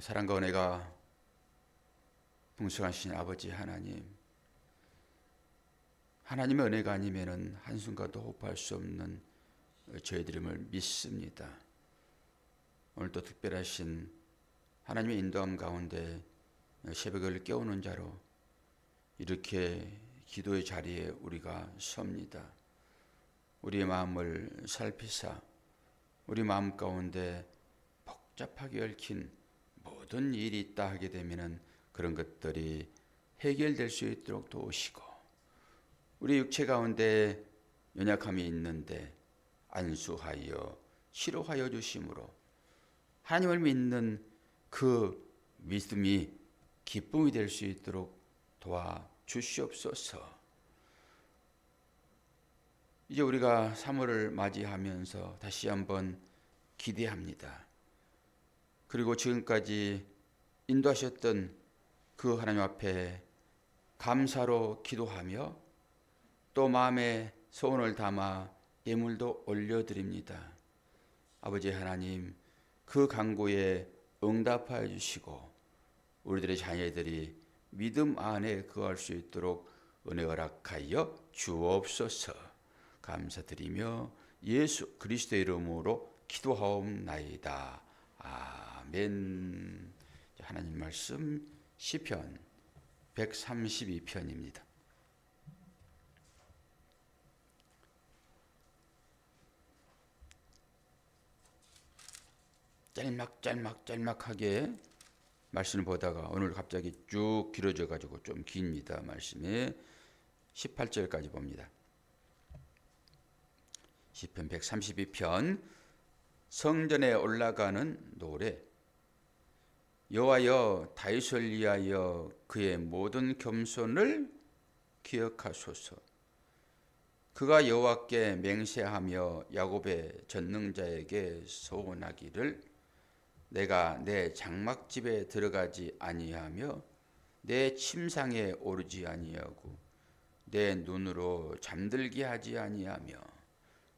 사랑과 은혜가 풍성하신 아버지 하나님, 하나님의 은혜가 아니면은 한순간도 호흡할 수 없는 저희들임을 믿습니다. 오늘도 특별하신 하나님의 인도함 가운데 새벽을 깨우는 자로 이렇게 기도의 자리에 우리가 섭니다. 우리의 마음을 살피사 우리 마음 가운데 복잡하게 얽힌 모든 일이 있다 하게 되면은 그런 것들이 해결될 수 있도록 도우시고, 우리 육체 가운데 연약함이 있는데 안수하여 치료하여 주심으로 하나님을 믿는 그 믿음이 기쁨이 될 수 있도록 도와주시옵소서. 이제 우리가 3월을 맞이하면서 다시 한번 기대합니다. 그리고 지금까지 인도하셨던 그 하나님 앞에 감사로 기도하며 또 마음에 소원을 담아 예물도 올려드립니다. 아버지 하나님, 그 간구에 응답하여 주시고 우리들의 자녀들이 믿음 안에 거할 수 있도록 은혜 허락하여 주옵소서. 감사드리며 예수 그리스도의 이름으로 기도하옵나이다. 아멘. 하나님 말씀 시편 132편입니다. 짤막하게 말씀을 보다가 오늘 갑자기 쭉 길어져 가지고 좀 깁니다. 말씀이 18절까지 봅니다. 시편 132편 성전에 올라가는 노래. 여호와여, 다윗을 위하여 그의 모든 겸손을 기억하소서. 그가 여호와께 맹세하며 야곱의 전능자에게 소원하기를, 내가 내 장막집에 들어가지 아니하며 내 침상에 오르지 아니하고 내 눈으로 잠들게 하지 아니하며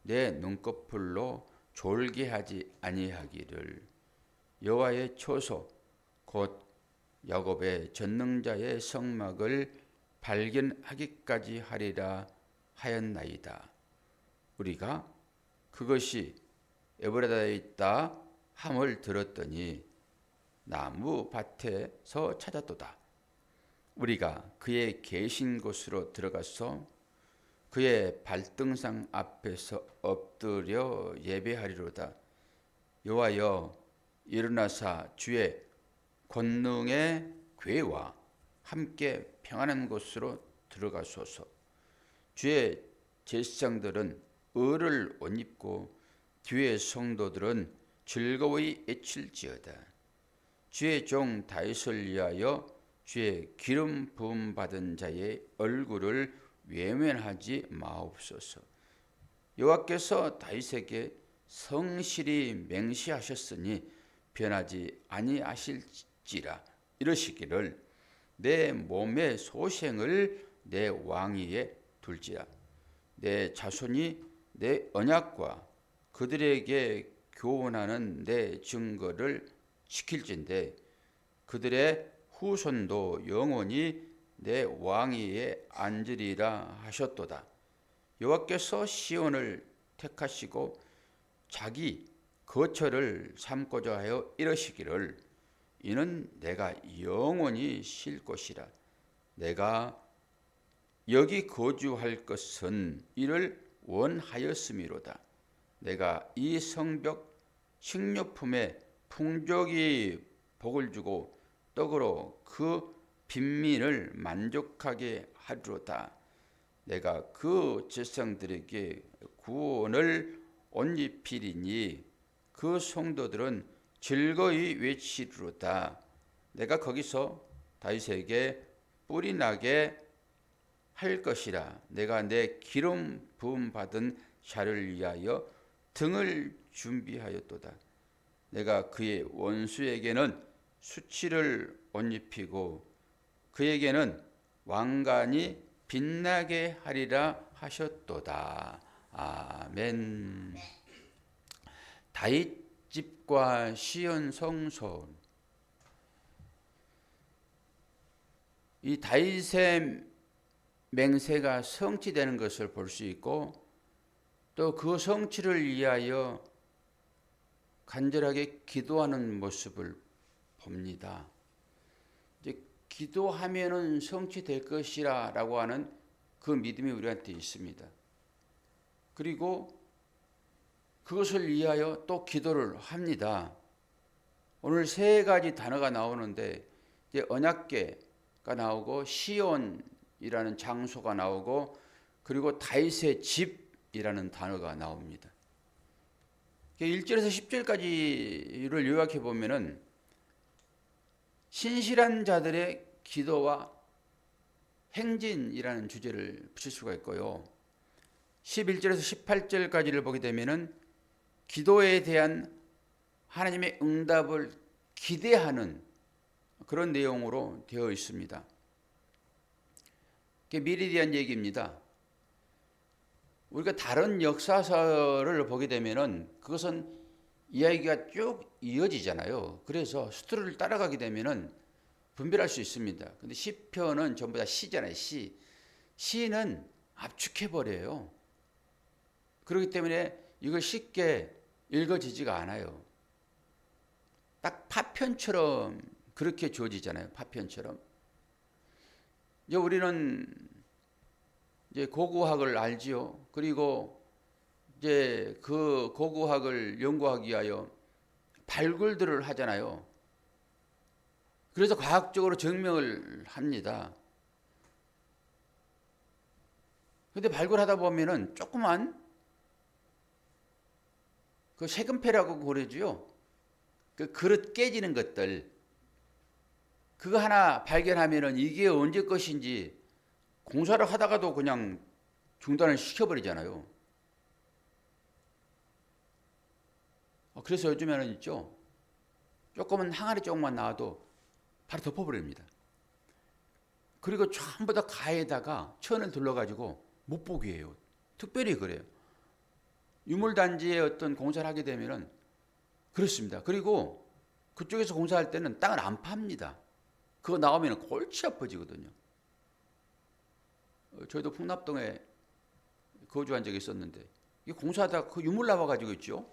내 눈꺼풀로 졸게 하지 아니하기를, 여호와의 초소 곧 야곱의 전능자의 성막을 발견하기까지 하리라 하였나이다. 우리가 그것이 에브라다에 있다 함을 들었더니 나무 밭에서 찾았도다. 우리가 그의 계신 곳으로 들어가서 그의 발등상 앞에서 엎드려 예배하리로다. 여호와여, 일어나사 주의 권능의 궤와 함께 평안한 곳으로 들어가소서. 주의 제사장들은 의를 옷 입고 주의 성도들은 즐거이 외칠지어다. 주의 종 다윗을 위하여 주의 기름 부음 받은 자의 얼굴을 외면하지 마옵소서. 여호와께서 다윗에게 성실히 맹세하셨으니 변하지 아니하실지라. 이러시기를, 내 몸의 소생을 내 왕위에 둘지라. 내 자손이 내 언약과 그들에게 교훈하는 내 증거를 지킬진대, 그들의 후손도 영원히 내 왕위에 앉으리라 하셨도다. 여호와께서 시온을 택하시고 자기 거처를 삼고자 하여 이러시기를, 이는 내가 영원히 쉴 곳이라. 내가 여기 거주할 것은 이를 원하였음이로다. 내가 이 성벽 식료품에 풍족이 복을 주고 떡으로 그 빈민을 만족하게 하리로다. 내가 그 제사장들에게 구원을 옷 입히리니 그 성도들은 즐거이 외치리로다. 내가 거기서 다윗에게 뿔이 나게 할 것이라. 내가 내 기름 부음 받은 자를 위하여 등을 준비하였도다. 내가 그의 원수에게는 수치를 옷 입히고 그에게는 왕관이 빛나게 하리라 하셨도다. 아멘. 다윗 집과 시온 성소, 이 다윗의 맹세가 성취되는 것을 볼 수 있고 또 그 성취를 위하여 간절하게 기도하는 모습을 봅니다. 이제 기도하면은 성취될 것이라고 하는 그 믿음이 우리한테 있습니다. 그리고 그것을 위하여 또 기도를 합니다. 오늘 세 가지 단어가 나오는데 이제 언약궤가 나오고 시온이라는 장소가 나오고 그리고 다윗의 집이라는 단어가 나옵니다. 1절에서 10절까지를 요약해 보면은 신실한 자들의 기도와 행진이라는 주제를 붙일 수가 있고요. 11절에서 18절까지를 보게 되면은 기도에 대한 하나님의 응답을 기대하는 그런 내용으로 되어 있습니다. 그게 미래에 대한 얘기입니다. 우리가 다른 역사서를 보게 되면은 그것은 이야기가 쭉 이어지잖아요. 그래서 스토리를 따라가게 되면은 분별할 수 있습니다. 근데 시편은 전부 다 시잖아요. 시는 압축해 버려요. 그렇기 때문에 이걸 쉽게 읽어지지가 않아요. 딱 파편처럼 그렇게 주어지잖아요. 파편처럼. 이제 우리는 이제 고고학을 알지요. 그리고 이제 그 고고학을 연구하기 위하여 발굴들을 하잖아요. 그래서 과학적으로 증명을 합니다. 근데 발굴하다 보면은 조그만 그 세금패라고 그러지요. 그 그릇 깨지는 것들. 그거 하나 발견하면은 이게 언제 것인지 공사를 하다가도 그냥 중단을 시켜버리잖아요. 그래서 요즘에는 있죠. 조금은 항아리 조금만 나와도 바로 덮어버립니다. 그리고 전부 다 가에다가 천을 둘러가지고 못 보게 해요. 특별히 그래요. 유물단지에 어떤 공사를 하게 되면은 그렇습니다. 그리고 그쪽에서 공사할 때는 땅을 안 팝니다. 그거 나오면 골치 아파지거든요. 저희도 풍납동에 거주한 적이 있었는데 이 공사하다가 그 유물 나와가지고 있죠.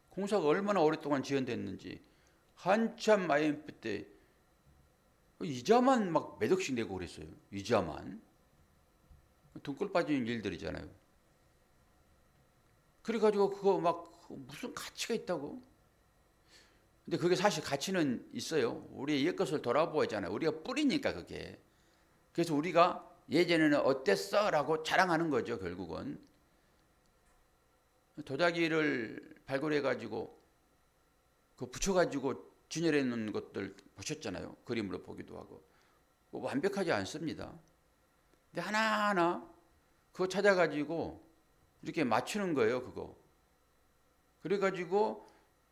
공사가 얼마나 오랫동안 지연됐는지 한참 IMF 때 이자만 막 몇 억씩 내고 그랬어요. 이자만. 등골 빠지는 일들이잖아요. 그래가지고 그거 막 무슨 가치가 있다고. 근데 그게 사실 가치는 있어요. 우리의 옛것을 돌아보잖아요. 우리가 뿌리니까 그게. 그래서 우리가 예전에는 어땠어? 라고 자랑하는 거죠. 결국은. 도자기를 발굴해가지고 그 붙여가지고 진열해 놓은 것들 보셨잖아요. 그림으로 보기도 하고. 완벽하지 않습니다. 근데 하나하나 그거 찾아가지고 이렇게 맞추는 거예요. 그거. 그래가지고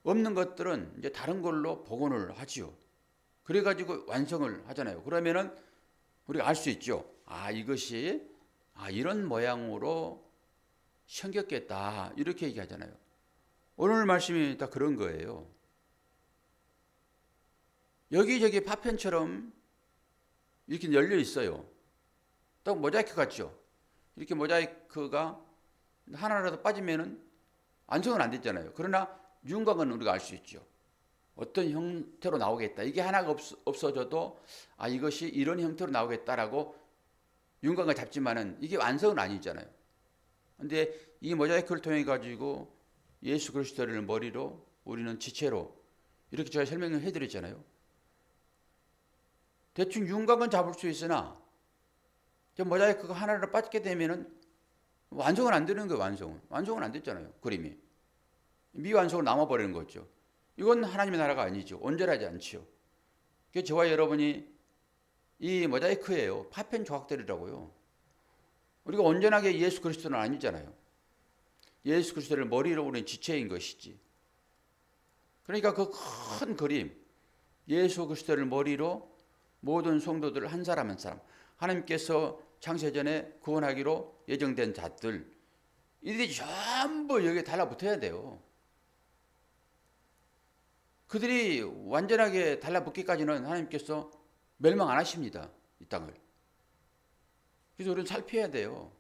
없는 것들은 이제 다른 걸로 복원을 하지요. 그래가지고 완성을 하잖아요. 그러면은 우리가 알 수 있죠. 이것이 이런 모양으로 생겼겠다. 이렇게 얘기하잖아요. 오늘 말씀이 다 그런 거예요. 여기저기 파편처럼 이렇게 열려 있어요. 또 모자이크 같죠. 이렇게 모자이크가 하나라도 빠지면은 완성은 안 됐잖아요. 그러나 윤곽은 우리가 알 수 있죠. 어떤 형태로 나오겠다. 이게 하나가 없어져도 이것이 이런 형태로 나오겠다라고 윤곽을 잡지만은 이게 완성은 아니잖아요. 근데 이 모자이크를 통해 가지고 예수 그리스도를 머리로 우리는 지체로 이렇게 제가 설명을 해드렸잖아요. 대충 윤곽은 잡을 수 있으나 모자이크가 하나로 빠지게 되면은 완성은 안 되는 거예요. 완성은 안 됐잖아요. 그림이 미완성으로 남아버리는 거죠. 이건 하나님의 나라가 아니죠. 온전하지 않지요. 그래서 저와 여러분이 이 모자이크예요. 파편 조각들이라고요. 우리가 온전하게 예수 그리스도는 아니잖아요. 예수 그리스도를 머리로 우리는 지체인 것이지. 그러니까 그 큰 그림, 예수 그리스도를 머리로 모든 성도들 한 사람 한 사람, 하나님께서 창세전에 구원하기로 예정된 자들, 이들이 전부 여기에 달라붙어야 돼요. 그들이 완전하게 달라붙기까지는 하나님께서 멸망 안 하십니다. 이 땅을. 그래서 우리는 살펴야 돼요.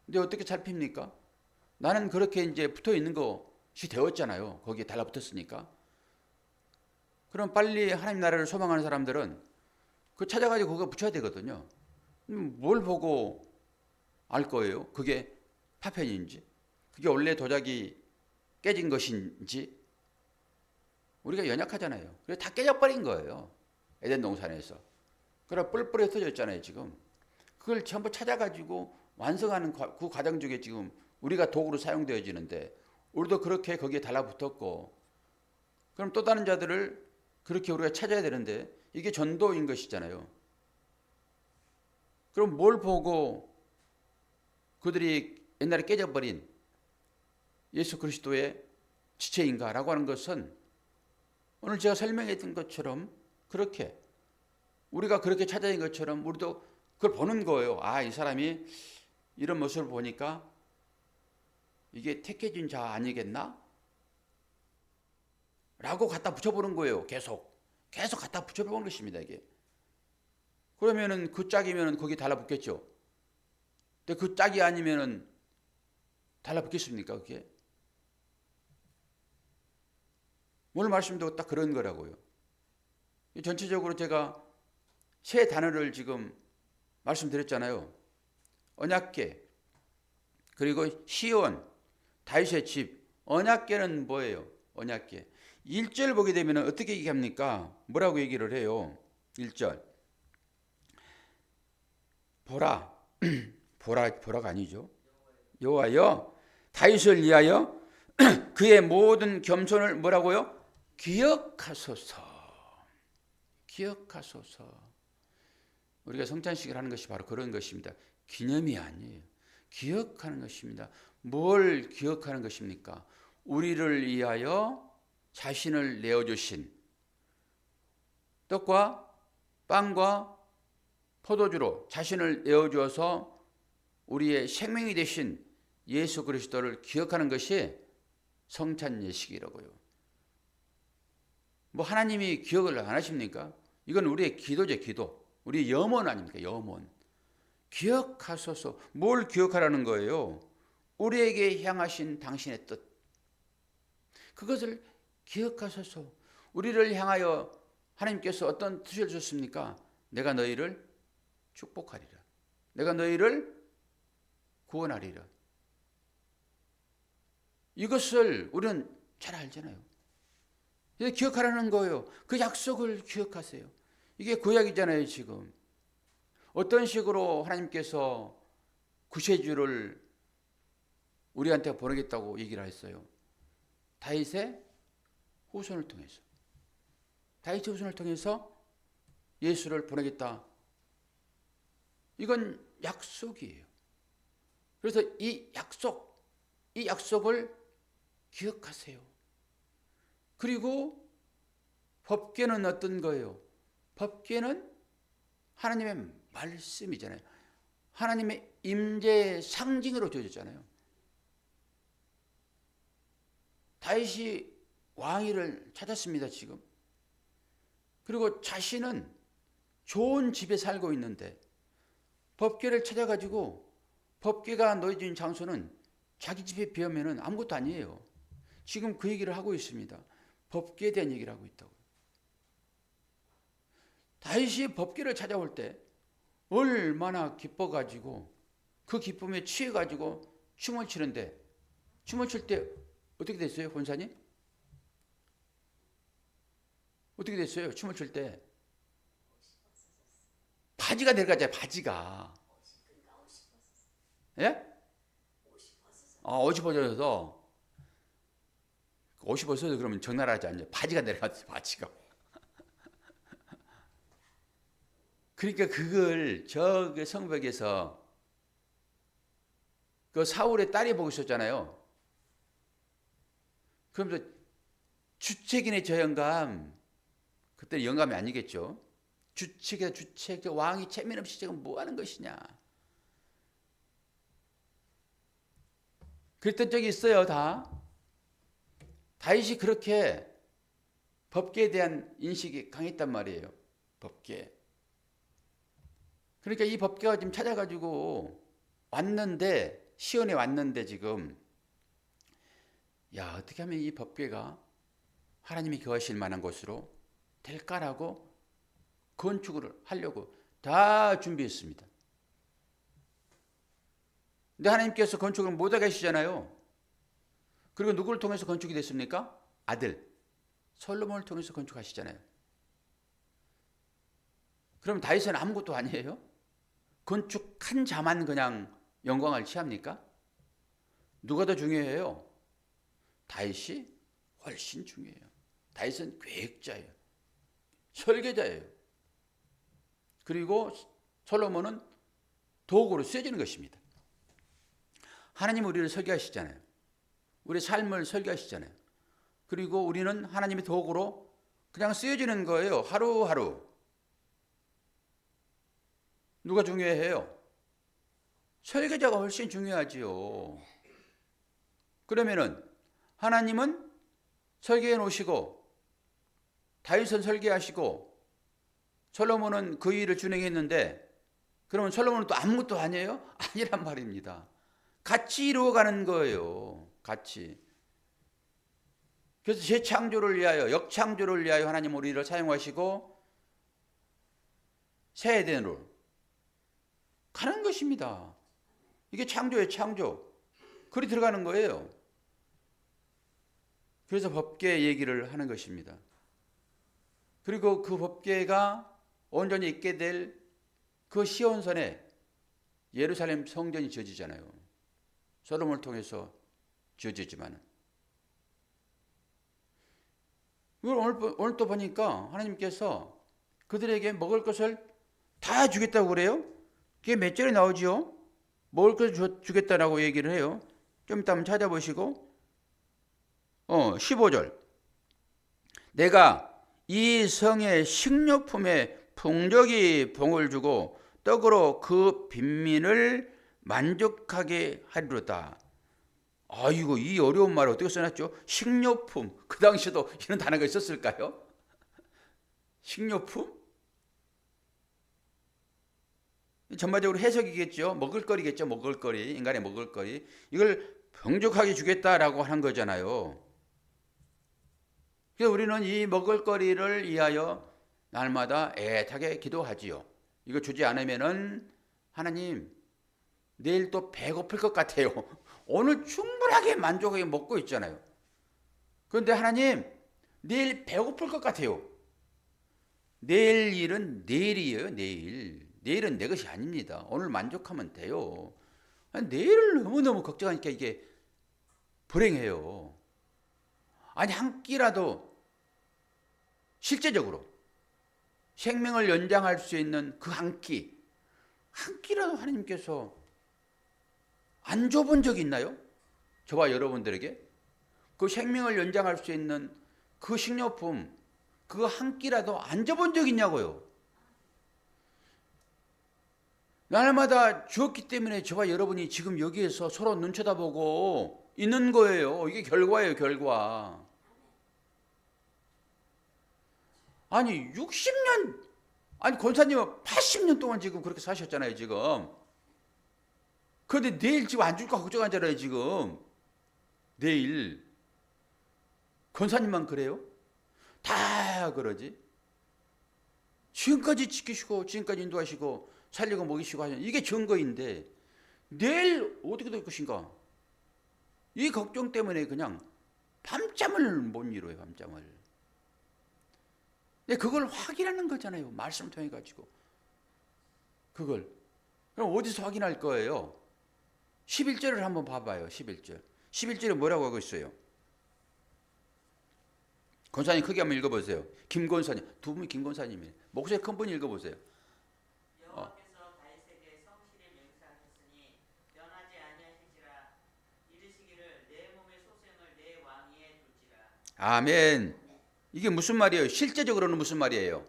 근데 어떻게 살핍니까? 나는 그렇게 이제 붙어 있는 것이 되었잖아요. 거기에 달라붙었으니까. 그럼 빨리 하나님 나라를 소망하는 사람들은 그 찾아가지고 그거 붙여야 되거든요. 뭘 보고 알 거예요? 그게 파편인지, 그게 원래 도자기 깨진 것인지. 우리가 연약하잖아요. 그래서 다 깨져버린 거예요. 에덴 동산에서. 그래 뿔뿔이 흩어져 있잖아요 지금. 그걸 전부 찾아가지고 완성하는 그 과정 중에 지금 우리가 도구로 사용되어지는데, 우리도 그렇게 거기에 달라붙었고, 그럼 또 다른 자들을 그렇게 우리가 찾아야 되는데, 이게 전도인 것이잖아요. 그럼 뭘 보고 그들이 옛날에 깨져버린 예수 그리스도의 지체인가라고 하는 것은, 오늘 제가 설명했던 것처럼 그렇게 우리가 그렇게 찾아낸 것처럼 우리도 그걸 보는 거예요. 아, 이 사람이 이런 모습을 보니까 이게 택해진 자 아니겠나? 라고 갖다 붙여보는 거예요. 계속 갖다 붙여보는 것입니다. 이게. 그러면은 그 짝이면은 거기 달라붙겠죠. 근데 그 짝이 아니면은 달라붙겠습니까? 그게? 오늘 말씀도 딱 그런 거라고요. 전체적으로 제가 세 단어를 지금 말씀드렸잖아요. 언약궤, 그리고 시온, 다윗의 집. 언약궤는 뭐예요? 언약궤. 1절 보게 되면 어떻게 얘기합니까? 뭐라고 얘기를 해요? 1절. 보라. 보라가 아니죠. 여호와여, 다윗을 위하여 그의 모든 겸손을 뭐라고요? 기억하소서. 기억하소서. 우리가 성찬식을 하는 것이 바로 그런 것입니다. 기념이 아니에요. 기억하는 것입니다. 뭘 기억하는 것입니까? 우리를 위하여 자신을 내어주신 떡과 빵과 포도주로 자신을 내어주어서 우리의 생명이 되신 예수 그리스도를 기억하는 것이 성찬 예식이라고요. 뭐 하나님이 기억을 안 하십니까? 이건 우리의 기도죠, 기도. 우리 염원 아닙니까? 염원. 기억하소서. 뭘 기억하라는 거예요? 우리에게 향하신 당신의 뜻. 그것을 기억하소서. 우리를 향하여 하나님께서 어떤 뜻을 주셨습니까? 내가 너희를 축복하리라. 내가 너희를 구원하리라. 이것을 우리는 잘 알잖아요. 기억하라는 거예요. 그 약속을 기억하세요. 이게 구약이잖아요, 지금. 어떤 식으로 하나님께서 구세주를 우리한테 보내겠다고 얘기를 했어요. 다윗의 후손을 통해서. 다윗의 후손을 통해서 예수를 보내겠다. 이건 약속이에요. 그래서 이 약속을 기억하세요. 그리고 법궤는 어떤 거예요? 법궤는 하나님의 말씀이잖아요. 하나님의 임재의 상징으로 주어졌잖아요. 다윗이 왕위를 찾았습니다, 지금. 그리고 자신은 좋은 집에 살고 있는데 법궤를 찾아가지고, 법궤가 놓여진 장소는 자기 집에 비하면 아무것도 아니에요. 지금 그 얘기를 하고 있습니다. 법궤에 대한 얘기를 하고 있다고. 다윗이 법궤를 찾아올 때 얼마나 기뻐가지고 그 기쁨에 취해가지고 춤을 추는데, 춤을 출 때 어떻게 됐어요, 권사님? 어떻게 됐어요? 춤을 출 때 바지가 내려가잖아요. 바지가. 예? 옷이 벗어져서. 옷이 벗어져 그러면 적나라하지 않죠. 바지가 내려갔어요. 바지가. 그러니까 그걸 저 성벽에서 그 사울의 딸이 보고 있었잖아요. 그러면서 주책이네 저 영감. 그때 영감이 아니겠죠. 주책이다 주책. 저 왕이 체면 없이 지금 뭐 하는 것이냐. 그랬던 적이 있어요. 다윗이 그렇게 법궤에 대한 인식이 강했단 말이에요. 법궤. 그러니까 이 법궤가 지금 찾아가지고 왔는데, 시연에 왔는데 지금, 야, 어떻게 하면 이 법궤가 하나님이 거하실 만한 곳으로 될까라고 건축을 하려고 다 준비했습니다. 근데 하나님께서 건축을 못하게 하시잖아요. 그리고 누구를 통해서 건축이 됐습니까? 아들 솔로몬을 통해서 건축하시잖아요. 그럼 다윗은 아무것도 아니에요? 건축한 자만 그냥 영광을 취합니까? 누가 더 중요해요? 다윗이 훨씬 중요해요. 다윗은 계획자예요. 설계자예요. 그리고 솔로몬은 도구로 쓰여지는 것입니다. 하나님은 우리를 설계하시잖아요. 우리 삶을 설계하시잖아요. 그리고 우리는 하나님의 도구로 그냥 쓰여지는 거예요. 하루하루. 누가 중요해요? 설계자가 훨씬 중요하지요. 그러면은 하나님은 설계해 놓으시고 다윗은 설계하시고 솔로몬은 그 일을 준행했는데, 그러면 솔로몬은 또 아무것도 아니에요? 아니란 말입니다. 같이 이루어가는 거예요. 같이. 그래서 재창조를 위하여, 역창조를 위하여 하나님 우리를 사용하시고 새 에덴으로 가는 것입니다. 이게 창조예요, 창조. 그리 들어가는 거예요. 그래서 법궤 얘기를 하는 것입니다. 그리고 그 법궤가 온전히 있게 될 그 시온산에 예루살렘 성전이 지어지잖아요. 솔로몬을 통해서 지어지지만, 오늘 또 보니까 하나님께서 그들에게 먹을 것을 다 주겠다고 그래요. 그게 몇 절에 나오지요? 먹을 것을 주겠다라고 얘기를 해요. 좀 이따 한번 찾아보시고 15절, 내가 이 성의 식료품에 풍족히 봉을 주고 떡으로 그 빈민을 만족하게 하리로다. 아이고, 이 어려운 말을 어떻게 써놨죠? 식료품. 그 당시에도 이런 단어가 있었을까요? 식료품? 전반적으로 해석이겠죠. 먹을거리겠죠. 먹을거리. 인간의 먹을거리. 이걸 풍족하게 주겠다라고 하는 거잖아요. 그래서 우리는 이 먹을거리를 위하여 날마다 애타게 기도하지요. 이거 주지 않으면은 하나님, 내일 또 배고플 것 같아요. 오늘 충분하게 만족하게 먹고 있잖아요. 그런데 하나님, 내일 배고플 것 같아요. 내일 일은 내일이에요. 내일은 내 것이 아닙니다. 오늘 만족하면 돼요. 아니, 내일을 너무너무 걱정하니까 이게 불행해요. 아니, 한 끼라도 실제적으로 생명을 연장할 수 있는 그 한 끼라도 하나님께서 안 줘본 적이 있나요? 저와 여러분들에게 그 생명을 연장할 수 있는 그 식료품, 그 한 끼라도 안 줘본 적이 있냐고요. 날마다 주었기 때문에 저와 여러분이 지금 여기에서 서로 눈 쳐다보고 있는 거예요. 이게 결과예요, 결과. 아니 60년, 아니 권사님은 80년 동안 지금 그렇게 사셨잖아요, 지금. 그런데 내일 지금 안 줄까 걱정하잖아요, 지금. 내일. 권사님만 그래요? 다 그러지. 지금까지 지키시고 지금까지 인도하시고 살리고 먹이시고 하시는 이게 증거인데 내일 어떻게 될 것인가? 이 걱정 때문에 그냥 밤잠을 못 이뤄요, 밤잠을. 근데 그걸 확인하는 거잖아요, 말씀을 통해 가지고. 그걸 그럼 어디서 확인할 거예요? 11절을 한번 봐봐요. 11절에 뭐라고 하고 있어요? 권사님 크게 한번 읽어보세요. 김권사님, 두 분이 김권사님이에요. 목소리 큰 분이 읽어보세요. 여호와께서 다윗에게 성실히 맹세하셨으니 변하지 아니하실지라. 이르시기를 내 몸의 소생을 내 왕위에 둘지라. 아멘. 이게 무슨 말이에요? 실제적으로는 무슨 말이에요?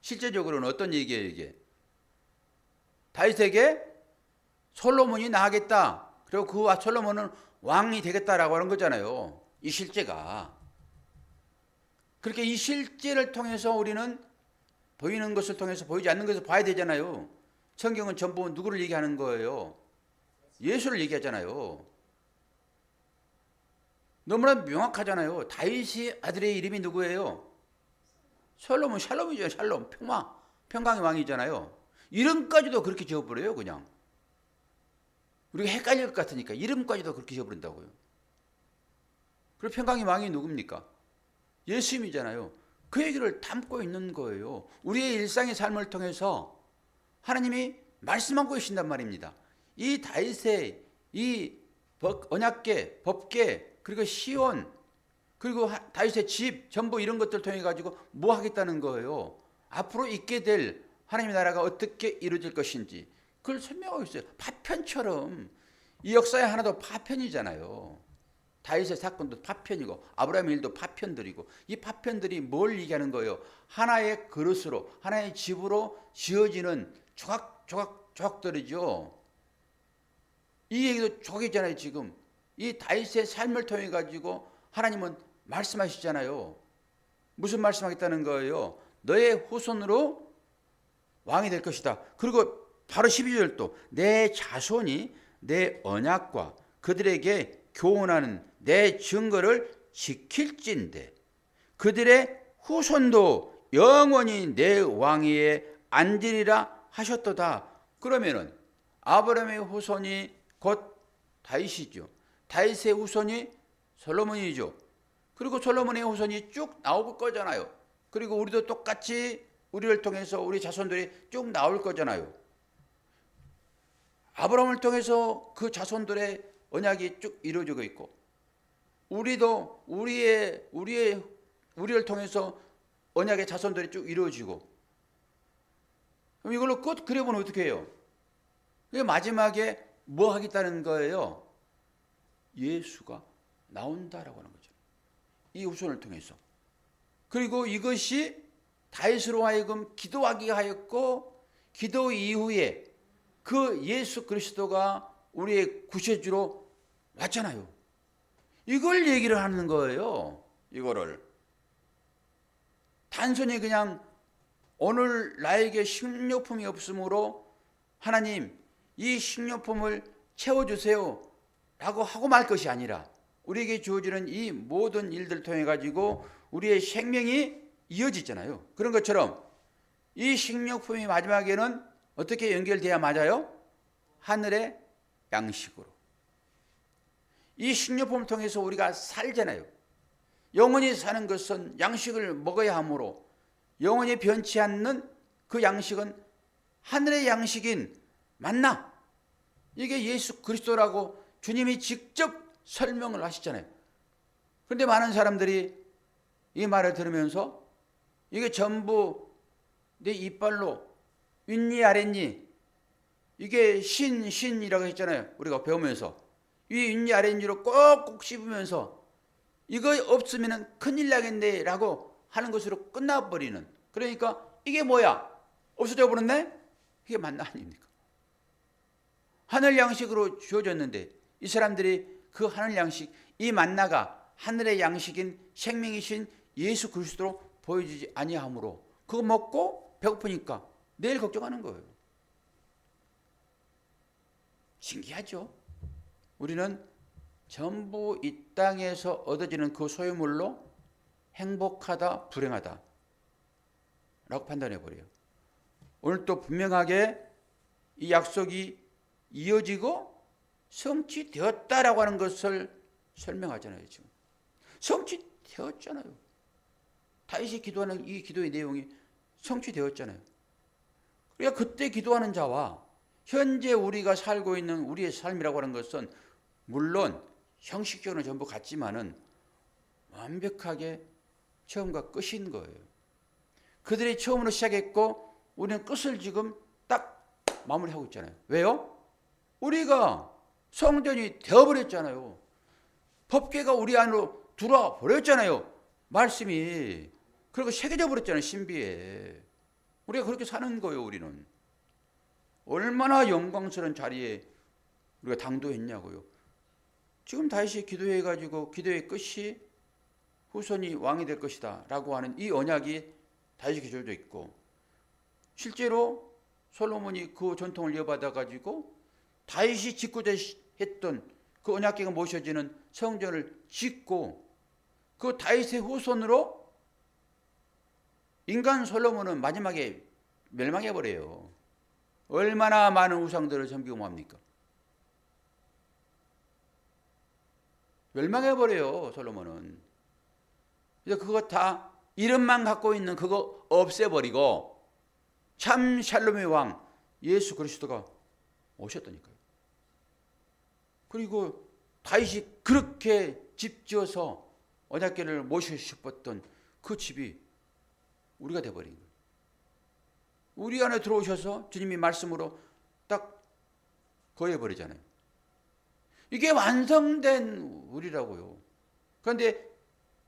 실제적으로는 어떤 얘기예요, 이게? 다윗에게 솔로몬이 나가겠다. 그리고 그 솔로몬은 왕이 되겠다라고 하는 거잖아요. 이 실제가. 그렇게 이 실제를 통해서 우리는 보이는 것을 통해서 보이지 않는 것을 봐야 되잖아요. 성경은 전부 누구를 얘기하는 거예요? 예수를 얘기하잖아요. 너무나 명확하잖아요. 다윗의 아들의 이름이 누구예요? 솔로몬, 샬롬이죠. 샬롬, 평강의 왕이잖아요. 이름까지도 그렇게 지어버려요. 그냥 우리가 헷갈릴 것 같으니까 이름까지도 그렇게 지어버린다고요. 그리고 평강의 왕이 누굽니까? 예수님이잖아요. 그 얘기를 담고 있는 거예요. 우리의 일상의 삶을 통해서 하나님이 말씀하고 계신단 말입니다. 이 다윗의 이 언약궤, 법궤, 그리고 시온, 그리고 다윗의 집, 전부 이런 것들 통해 가지고 뭐 하겠다는 거예요. 앞으로 있게 될 하나님의 나라가 어떻게 이루어질 것인지 그걸 설명하고 있어요. 파편처럼. 이 역사의 하나도 파편이잖아요. 다윗의 사건도 파편이고 아브라함의 일도 파편들이고 이 파편들이 뭘 얘기하는 거예요? 하나의 그릇으로 하나의 집으로 지어지는 조각들이죠. 이 얘기도 조각이잖아요. 지금 이 다윗의 삶을 통해 가지고 하나님은 말씀하시잖아요. 무슨 말씀하겠다는 거예요? 너의 후손으로 왕이 될 것이다. 그리고 바로 12절도 내 자손이 내 언약과 그들에게 교훈하는 내 증거를 지킬진대 그들의 후손도 영원히 내 왕위에 앉으리라 하셨도다. 그러면은 아브라함의 후손이 곧 다윗이죠. 다윗의 후손이 솔로몬이죠. 그리고 솔로몬의 후손이 쭉 나올 거잖아요. 그리고 우리도 똑같이 우리를 통해서 우리 자손들이 쭉 나올 거잖아요. 아브라함을 통해서 그 자손들의 언약이 쭉 이루어지고 있고 우리도 우리를 통해서 언약의 자손들이 쭉 이루어지고 그럼 이걸로 끝 그려보면 어떻게 해요? 마지막에 뭐 하겠다는 거예요? 예수가 나온다라고 하는 거죠. 이 후손을 통해서. 그리고 이것이 다윗으로 하여금 기도하게 하였고 기도 이후에 그 예수 그리스도가 우리의 구세주로 왔잖아요. 이걸 얘기를 하는 거예요. 이거를 단순히 그냥 오늘 나에게 식료품이 없으므로 하나님 이 식료품을 채워주세요 라고 하고 말 것이 아니라 우리에게 주어지는 이 모든 일들을 통해 가지고 우리의 생명이 이어지잖아요. 그런 것처럼 이 식료품이 마지막에는 어떻게 연결돼야 맞아요? 하늘의 양식으로. 이 식료품을 통해서 우리가 살잖아요. 영원히 사는 것은 양식을 먹어야 하므로 영원히 변치 않는 그 양식은 하늘의 양식인 만나. 이게 예수 그리스도라고 주님이 직접 설명을 하시잖아요. 그런데 많은 사람들이 이 말을 들으면서 이게 전부 내 이빨로 윗니 아랫니 이게 신이라고 했잖아요. 우리가 배우면서 이 윗니 아랫니로 꼭꼭 씹으면서 이거 없으면 큰일 나겠네 라고 하는 것으로 끝나버리는 그러니까 이게 뭐야? 없어져 버렸네? 이게 만나 아닙니까? 하늘 양식으로 주어졌는데 이 사람들이 그 하늘 양식 이 만나가 하늘의 양식인 생명이신 예수 그리스도로 보여지지 아니하므로 그거 먹고 배고프니까 내일 걱정하는 거예요. 신기하죠? 우리는 전부 이 땅에서 얻어지는 그 소유물로 행복하다, 불행하다 라고 판단해 버려요. 오늘 또 분명하게 이 약속이 이어지고 성취되었다라고 하는 것을 설명하잖아요. 지금 성취되었잖아요. 다윗이 기도하는 이 기도의 내용이 성취되었잖아요. 그러니까 그때 기도하는 자와 현재 우리가 살고 있는 우리의 삶이라고 하는 것은 물론 형식적으로는 전부 같지만은 완벽하게 처음과 끝인 거예요. 그들이 처음으로 시작했고 우리는 끝을 지금 딱 마무리하고 있잖아요. 왜요? 우리가 성전이 되어버렸잖아요. 법궤가 우리 안으로 들어와 버렸잖아요. 말씀이. 그리고 새겨져 버렸잖아요. 신비에. 우리가 그렇게 사는 거예요. 우리는. 얼마나 영광스러운 자리에 우리가 당도했냐고요. 지금 다시 기도해가지고 기도의 끝이 후손이 왕이 될 것이다 라고 하는 이 언약이 다시 기술도 있고 실제로 솔로몬이 그 전통을 이어받아 가지고 다윗이 짓고자 했던 그 언약궤가 모셔지는 성전을 짓고 그 다윗의 후손으로 인간 솔로몬은 마지막에 멸망해 버려요. 얼마나 많은 우상들을 섬기고 맙니까? 멸망해 버려요, 솔로몬은. 그래서 그거 다 이름만 갖고 있는 그거 없애버리고 참 샬롬의 왕 예수 그리스도가 오셨다니까요. 그리고 다윗이 그렇게 집 지어서 언약궤를 모시고 싶었던 그 집이 우리가 돼버린 거예요. 우리 안에 들어오셔서 주님이 말씀으로 딱 거해버리잖아요. 이게 완성된 우리라고요. 그런데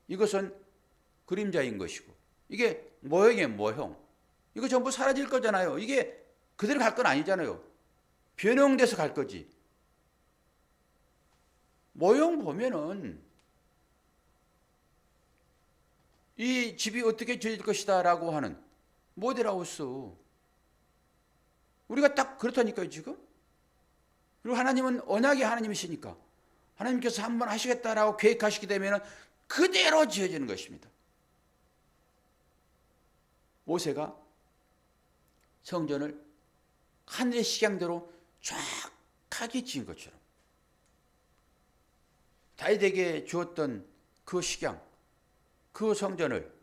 이것은 그림자인 것이고 이게 모형이에요, 모형. 이거 전부 사라질 거잖아요. 이게 그대로 갈 건 아니잖아요. 변형돼서 갈 거지. 모형 보면은 이 집이 어떻게 지어질 것이다 라고 하는 모델하우스. 우리가 딱 그렇다니까요, 지금. 그리고 하나님은 언약의 하나님이시니까 하나님께서 한번 하시겠다라고 계획하시게 되면 그대로 지어지는 것입니다. 모세가 성전을 하늘의 식양대로 정확하게 지은 것처럼 다윗에게 주었던 그 식양, 그 성전을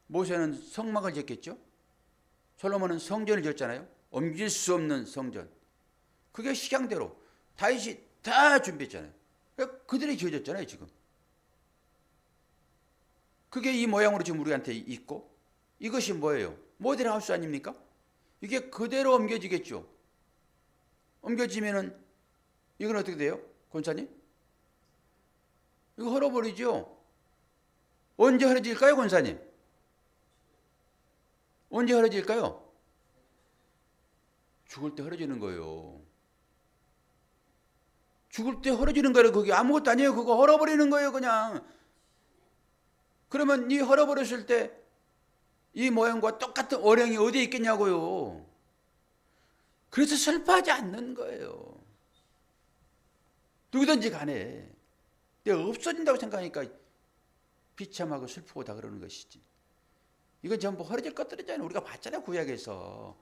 모세는 성막을 지었겠죠. 솔로몬은 성전을 지었잖아요. 옮길 수 없는 성전. 그게 식양대로 다윗이 다 준비했잖아요. 그들이 지어졌잖아요, 지금. 그게 이 모양으로 지금 우리한테 있고, 이것이 뭐예요? 모델하우스 아닙니까? 이게 그대로 옮겨지겠죠. 옮겨지면은 이건 어떻게 돼요? 권사님? 이거 헐어버리죠. 언제 헐어질까요, 권사님? 언제 헐어질까요? 죽을 때 헐어지는 거예요. 죽을 때 헐어지는 거예요. 그게 아무것도 아니에요. 그거 헐어버리는 거예요, 그냥. 그러면 이 헐어버렸을 때 이 모양과 똑같은 어령이 어디에 있겠냐고요. 그래서 슬퍼하지 않는 거예요. 누구든지 간에 내가 없어진다고 생각하니까 비참하고 슬프고 다 그러는 것이지. 이건 전부 헐어질 것들이잖아요. 우리가 봤잖아요, 구약에서.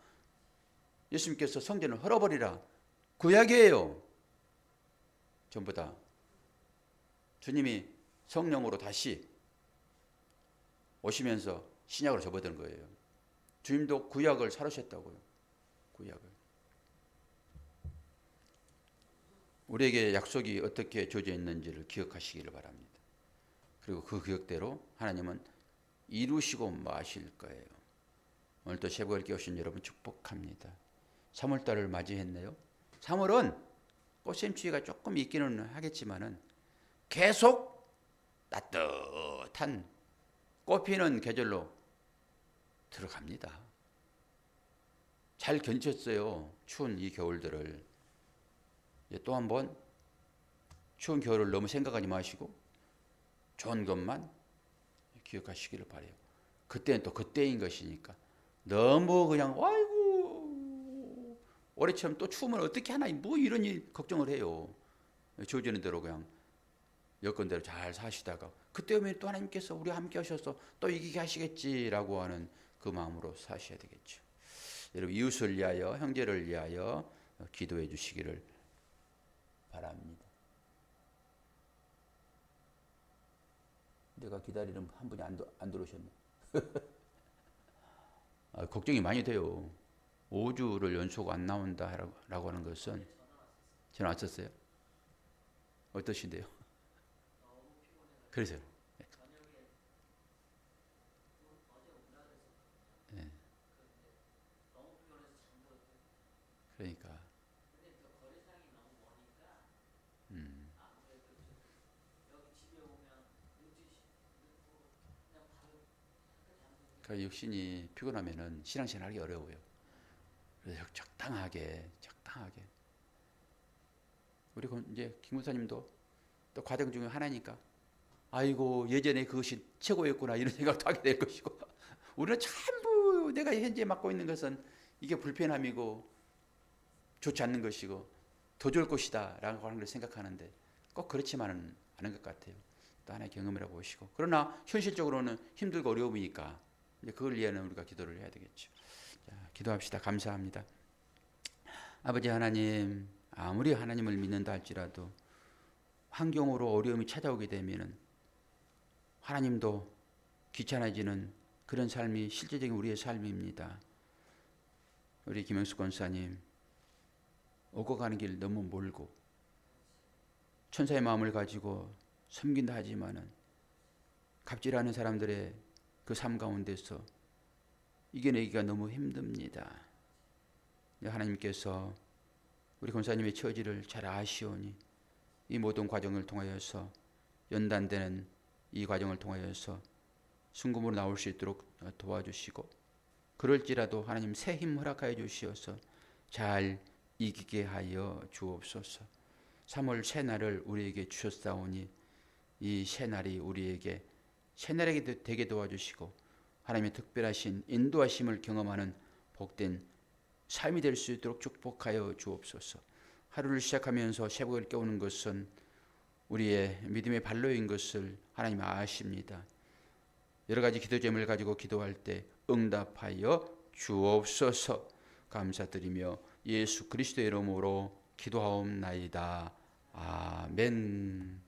예수님께서 성전을 헐어버리라. 구약이에요. 전부 다. 주님이 성령으로 다시 오시면서 신약으로 접어드는 거예요. 주님도 구약을 사르셨다고요. 구약을. 우리에게 약속이 어떻게 주어져 있는지를 기억하시기를 바랍니다. 그리고 그 기억대로 하나님은 이루시고 마실 거예요. 오늘도 새벽을 깨우신 여러분 축복합니다. 3월달을 맞이했네요. 3월은 꽃샘추위가 조금 있기는 하겠지만은 계속 따뜻한 꽃피는 계절로 들어갑니다. 잘 견뎠어요. 추운 이 겨울들을. 또 한번 추운 겨울을 너무 생각하지 마시고 좋은 것만 기억하시기를 바라요. 그때는 또 그때인 것이니까 너무 그냥 아이고 올해처럼 또 추우면 어떻게 하나 뭐 이런 일 걱정을 해요. 주어지는 대로 그냥 여건대로 잘 사시다가 그때 오면 또 하나님께서 우리 함께 하셔서 또 이기게 하시겠지라고 하는 그 마음으로 사셔야 되겠죠. 여러분 이웃을 위하여 형제를 위하여 기도해 주시기를 바랍니다. 내가 기다리는 한 분이 안 들어오셨네. 걱정이 많이 돼요. 5주를 연속 안 나온다라고 하는 것은 전화 왔었어요? 어떠신데요? 그래서요. 네. 그러니까. 그 육신이 피곤하면은 신앙생활 하기 어려워요. 그래서 적당하게. 우리 이제 김 목사님도 또 과정 중에 하나니까 아이고 예전에 그것이 최고였구나 이런 생각도 하게 될 것이고 우리는 전부 내가 현재 맡고 있는 것은 이게 불편함이고 좋지 않는 것이고 더 좋을 것이다 라고 하는 걸 생각하는데 꼭 그렇지만은 않은 것 같아요. 또 하나의 경험이라고 보시고, 그러나 현실적으로는 힘들고 어려움이니까 이제 그걸 위해는 우리가 기도를 해야 되겠죠. 자, 기도합시다. 감사합니다. 아버지 하나님, 아무리 하나님을 믿는다 할지라도 환경으로 어려움이 찾아오게 되면은 하나님도 귀찮아지는 그런 삶이 실제적인 우리의 삶입니다. 우리 김영숙 권사님, 오고 가는 길 너무 멀고 천사의 마음을 가지고 섬긴다 하지만은 갑질하는 사람들의 그 삶 가운데서 이겨내기가 너무 힘듭니다. 하나님께서 우리 권사님의 처지를 잘 아시오니 이 모든 과정을 통하여서 연단되는 이 과정을 통하여서 순금으로 나올 수 있도록 도와주시고, 그럴지라도 하나님 새 힘 허락하여 주시어서 잘 이기게 하여 주옵소서. 3월 새날을 우리에게 주셨사오니 이 새날이 우리에게 새날이 되게 도와주시고 하나님의 특별하신 인도하심을 경험하는 복된 삶이 될 수 있도록 축복하여 주옵소서. 하루를 시작하면서 새벽을 깨우는 것은 우리의 믿음의 발로인 것을 하나님 아십니다. 여러 가지 기도 제목을 가지고 기도할 때 응답하여 주옵소서. 감사드리며 예수 그리스도의 이름으로 기도하옵나이다. 아멘.